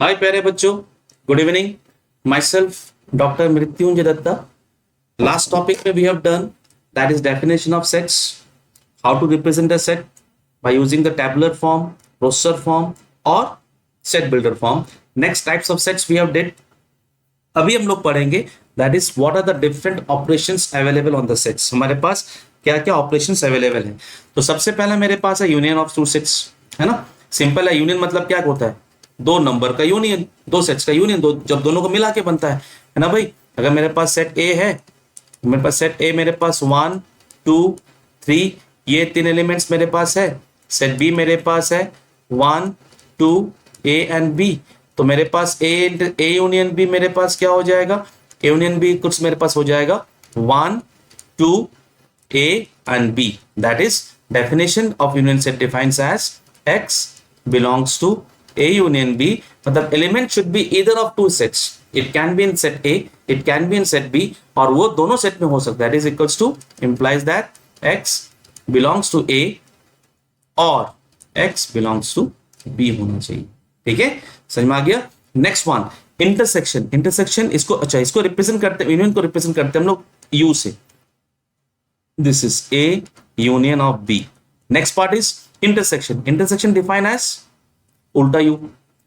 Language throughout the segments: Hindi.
हाय प्यारे बच्चों, good evening. Myself doctor Mrityunjay Datta. Last topic में we have done that is definition of sets, how to represent a set by using the tabular form, roster form और set builder form. Next types of sets we have did. अभी हम लोग पढ़ेंगे that is what are the different operations available on the sets. हमारे पास क्या क्या ऑपरेशंस अवेलेबल है। तो सबसे पहला मेरे पास है यूनियन ऑफ टू सेट्स, है ना। सिंपल है, यूनियन मतलब क्या होता है, दो नंबर का यूनियन, दो सेट्स का यूनियन, दो जब दोनों को मिला के बनता है ना भाई। अगर मेरे पास सेट ए है, मेरे पास सेट ए, मेरे पास 1 2 3 ये तीन एलिमेंट्स मेरे पास है। सेट बी मेरे पास है 1 2 ए एंड बी। तो मेरे पास ए यूनियन बी मेरे पास क्या हो जाएगा, ए यूनियन बी कुछ मेरे पास हो जाएगा 1 2 A and B. That is definition of union set defines as x belongs to A union B, मतलब element should be either of two sets. It can be in set A, it can be in set B, और वो दोनों सेट में हो सकता है। That is equals to implies that x belongs to A और x बिलोंग्स टू B होना चाहिए। ठीक है, समझ में आ गया। Next one, intersection. इंटरसेक्शन इसको, अच्छा इसको रिप्रेजेंट करते हैं, यूनियन को रिप्रेजेंट करते हैं हम लोग U से। This is A union of B। Next part is intersection. Intersection define as उल्टा यू।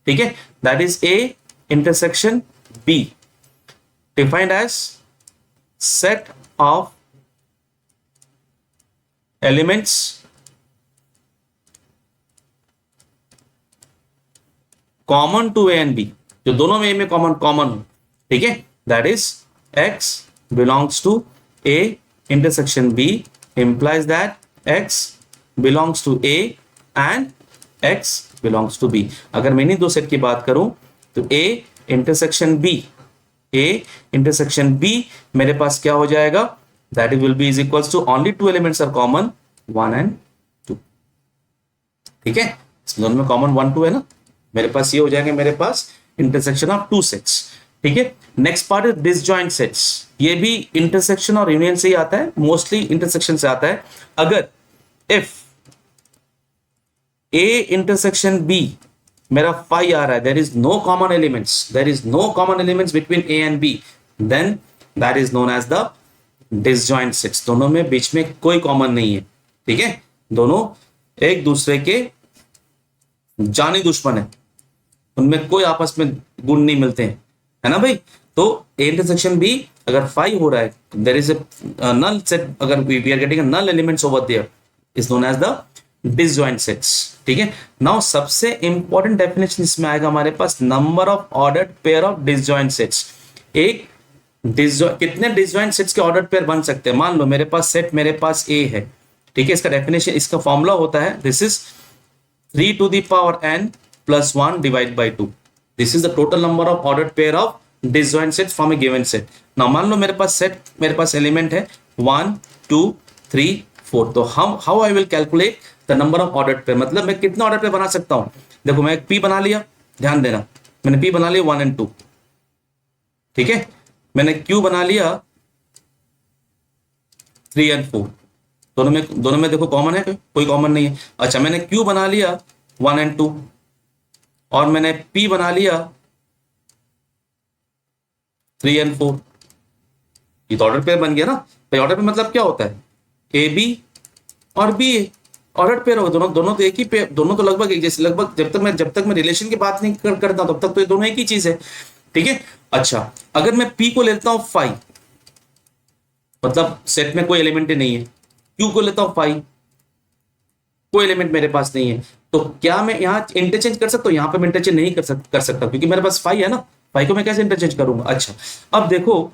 ठीक है, that is A intersection B defined as set of elements common to A and B, जो दोनों में A में कॉमन कॉमन हो। ठीक है, that is X belongs to A intersection B implies that X belongs to A and X belongs to B। अगर मैं इन्हीं दो सेट की बात करूं तो A intersection B, A intersection B मेरे पास क्या हो जाएगा, that will be is equals to only two elements are common 1 and 2। ठीक है, इस दोनों में कॉमन 1 2 है ना। मेरे पास ये हो जाएंगे मेरे पास इंटरसेक्शन ऑफ टू सेट्स। ठीक है, next part is disjoint sets. ये भी इंटरसेक्शन और यूनियन से ही आता है, मोस्टली इंटरसेक्शन से आता है। अगर इफ A इंटरसेक्शन B मेरा फाई आ रहा है, there is no common elements, there is no common elements between A and B, then that is known as the disjoint sets. दोनों में बीच में कोई कॉमन नहीं है। ठीक है, दोनों एक दूसरे के जानी दुश्मन है, उनमें कोई आपस में गुण नहीं मिलते हैं, है ना भाई। तो A इंटरसेक्शन B अगर फाई हो रहा है, there is a null set, अगर we are getting a null elements over there, is known as the disjoint sets. ठीक है, नाउ सबसे इंपॉर्टेंट डेफिनेशन इसमें आएगा हमारे पास, number of ordered pair of disjoint sets. एक कितने डिसजॉइंट सेट्स के ऑर्डर्ड पेयर बन सकते हैं। मान लो मेरे पास सेट, मेरे पास A है। ठीक है, इसका डेफिनेशन, इसका फॉर्मूला होता है, this is 3 to the power n plus 1 divided by 2. This is the total number of ordered pair of disjoint sets from a given set. Now मान लो मेरे पास सेट, मेरे पास एलिमेंट है 1 2 3 4। तो हम how I will calculate the number of ordered pair, मतलब मैं कितना ऑर्डर पेयर बना सकता हूं। देखो मैं एक P बना लिया, ध्यान देना, मैंने P बना लिया 1 and 2। ठीक है, मैंने Q बना लिया 3 and 4। दोनों में देखो कॉमन है, कोई कॉमन नहीं है। अच्छा, मैंने Q बना लिया 1 and 2 और मैंने P बना लिया 3 and 4। ये तो ऑर्डर पेयर बन गया ना भाई। ऑर्डर पेयर मतलब क्या होता है, ए बी और बी ए ऑर्डर पेयर होगा। दोनों तो एक ही पेयर, दोनों तो लगभग एक जैसे, लगभग जब तक मैं रिलेशन की बात नहीं करता तब तक तो ये दोनों एक ही चीज है। ठीक है, अच्छा अगर मैं P को लेता हूं 5, मतलब सेट में कोई एलिमेंट ही नहीं है। Q को लेता हूं 5, कोई एलिमेंट मेरे पास नहीं है। तो क्या मैं यहाँ इंटरचेंज कर सकता हूँ? यहाँ पे मैं इंटरचेंज नहीं कर सकता क्योंकि मेरे पास 5 है ना। 5 को मैं कैसे इंटरचेंज करूंगा। अच्छा, अब देखो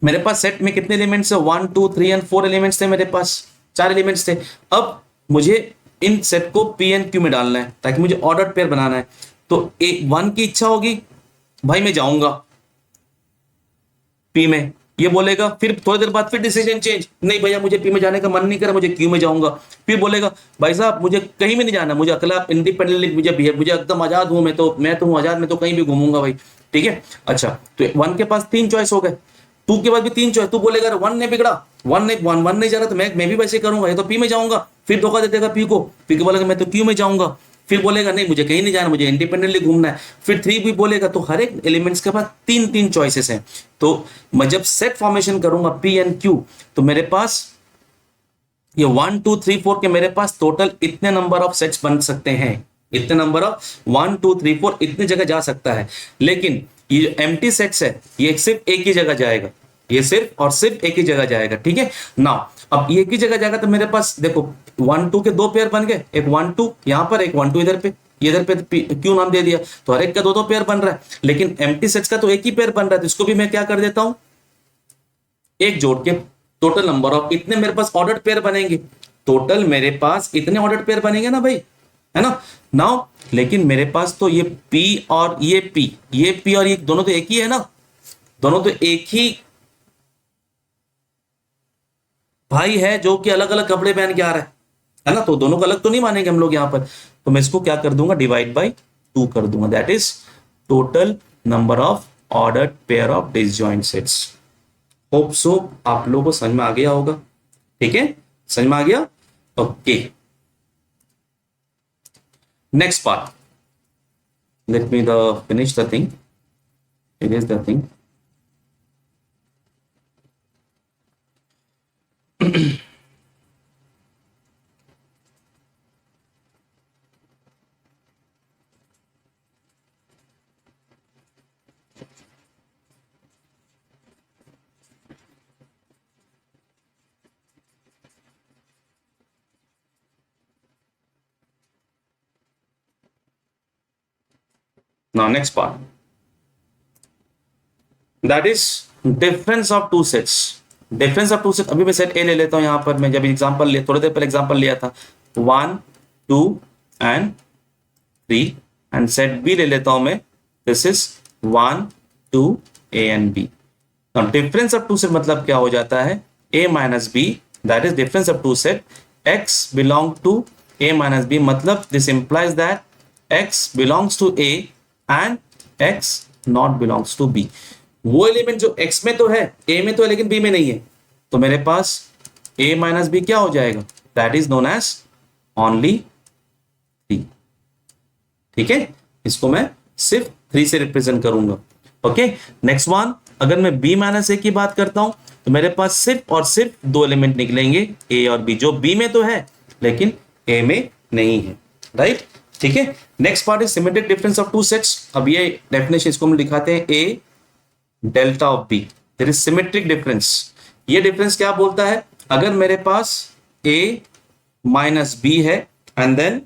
मेरे पास सेट में कितने एलिमेंट्स है, 1 2 3 and 4 एलिमेंट्स थे मेरे पास, 4 एलिमेंट्स थे। अब मुझे इन सेट को P and Q में डालना है ताकि मुझे ऑर्डर्ड पेयर बनाना है। तो 1 की इच्छा होगी, भाई मैं जाऊंगा P में, ये बोलेगा, फिर थोड़ी देर बाद फिर डिसीजन चेंज, नहीं भैया मुझे P में जाने का मन नहीं कर रहा, मुझे Q में जाऊंगा। फिर बोलेगा भाई साहब मुझे कहीं भी नहीं जाना, मुझे अकेला इंडिपेंडेंटली मुझे एकदम आजाद हूं, मैं तो हूं आजाद, मैं तो कहीं भी घूमूंगा भाई। ठीक है, अच्छा तो 1 के पास 3 चॉइस हो गए, 2 के बाद भी 3 चॉइस। तू बोलेगा 1 ने बिगड़ा, 1 नहीं जा रहा, तो मैं भी वैसे करूंगा, या तो P में जाऊंगा, फिर धोखा दे देगा P को बोलेगा मैं तो Q में जाऊंगा। फिर बोलेगा नहीं मुझे कहीं नहीं जाना, मुझे इंडिपेंडेंटली घूमना है, फिर 3 भी बोलेगा। तो हर एक एलिमेंट्स के पास 3 चॉइसेस हैं। तो मैं जब सेट फॉर्मेशन करूंगा P एंड Q, तो मेरे पास ये 1 2 3 4 के मेरे पास टोटल इतने नंबर ऑफ सेट्स बन सकते हैं, इतने नंबर ऑफ 1 2 3 4 इतने जगह जा सकता है। लेकिन ये जो एम्प्टी सेट्स है ये सिर्फ एक ही जगह जाएगा, ये सिर्फ और सिर्फ एक ही जगह जाएगा, ठीक है ना। अब ये एक ही जगह जाएगा तो मेरे पास देखो 1 2 के 2 पेयर बन गए, एक 1 2 यहां पर, एक 1 2 इधर पे क्यों नाम दे दिया, तो हर एक का 2 पेयर बन रहा है। लेकिन एम्प्टी सेट्स का तो एक ही पेयर बन रहा है, तो इसको भी मैं क्या कर देता हूं, एक जोड़ के टोटल नंबर ऑफ इतने मेरे पास ऑर्डर्ड पेयर बनेंगे, टोटल मेरे पास इतने ऑर्डर्ड पेयर बनेंगे ना भाई, है ना। नाउ लेकिन मेरे पास तो ये P और ये P और ये दोनों तो एक ही है ना, दोनों तो एक ही भाई है जो कि अलग अलग कपड़े पहन के आ रहा है ना, तो दोनों को अलग तो नहीं मानेंगे हम लोग यहां पर। तो मैं इसको क्या कर दूंगा, डिवाइड बाई 2 कर दूंगा, that is total number of ordered pair of disjoint sets. Hope so आप लोगों को समझ में आ गया होगा, ठीक है, समझ में आ गया, okay. Next part, let me the finish the thing, finish the thing. Now next part, that is difference of two sets. Difference of two set, अभी मैं सेट ए ले लेता हूं यहां पर, मैं जब एग्जांपल ले थोड़ी देर पहले एग्जांपल लिया था 1 2 एंड 3, एंड सेट बी ले लेता हूं मैं, this is 1 2 A and B. Now difference of two set मतलब क्या हो जाता है, a minus B, that is difference of two set, x belong to a minus B, मतलब this implies that x belongs to a and x not belongs to b। वो एलिमेंट जो x में तो है, a में तो है लेकिन b में नहीं है, तो मेरे पास a माइनस बी क्या हो जाएगा, that is known as only 3, ठीक है। इसको मैं सिर्फ 3 से रिप्रेजेंट करूंगा, ओके। नेक्स्ट वन, अगर मैं b माइनस ए की बात करता हूं तो मेरे पास सिर्फ और सिर्फ 2 एलिमेंट निकलेंगे, a और b, जो b में तो है लेकिन a में नहीं है, राइट, ठीक है। Next part is symmetric difference of two sets. अब ये डेफिनेशन इसको हम दिखाते हैं, a delta of b, there is symmetric difference. ये डिफरेंस क्या बोलता है, अगर मेरे पास a माइनस b है and then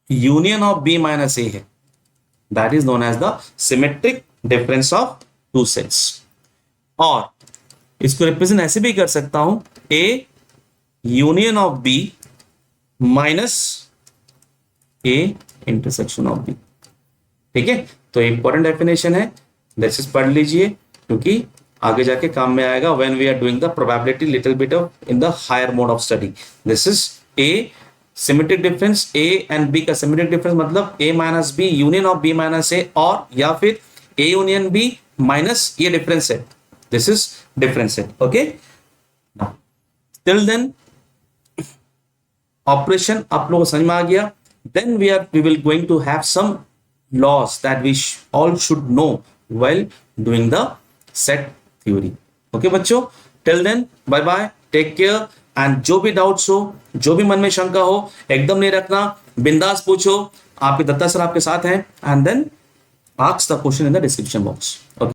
union of b minus a है, that is known as the symmetric difference of two sets. और इसको रिप्रेजेंट ऐसे भी कर सकता हूं, a union of b minus a intersection of b, ठीक है। तो इंपॉर्टेंट डेफिनेशन है, दिस इज पढ़ लीजिए क्योंकि आगे जाके काम में आएगा when we are doing the probability little bit of in the higher mode of study. This is a symmetric difference, a and b का सिमेट्रिक डिफरेंस मतलब a minus b union of b minus a, और या फिर a यूनियन b माइनस ये डिफरेंस है, दिस इज डिफरेंस है, ओके। टिल देन ऑपरेशन आप लोगों को समझ में आ गया, then we will going to have some laws that we all should know while doing the set theory, okay बच्चों। till then bye bye, take care, and जो भी डाउट्स हो, जो भी मन में शंका हो, एकदम नहीं रखना, बिंदास पूछो, आपके दत्ता सर आपके साथ हैं, and then ask the question in the description box, okay।